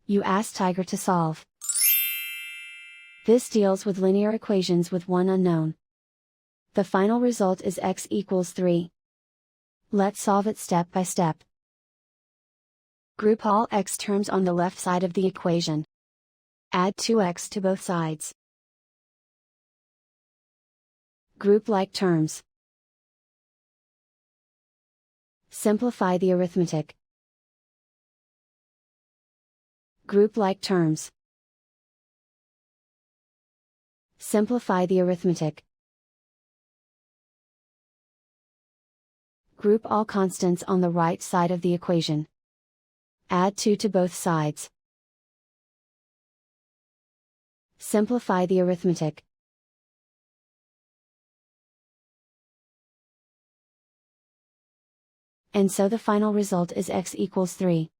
You ask Tiger to solve. This deals with linear equations with one unknown. The final result is x equals 3. Let's solve it step by step. Group all x terms on the left side of the equation. Add 2x to both sides. Group like terms. Simplify the arithmetic. Group like terms. Simplify the arithmetic. Group all constants on the right side of the equation. Add 2 to both sides. Simplify the arithmetic. And so the final result is x equals 3.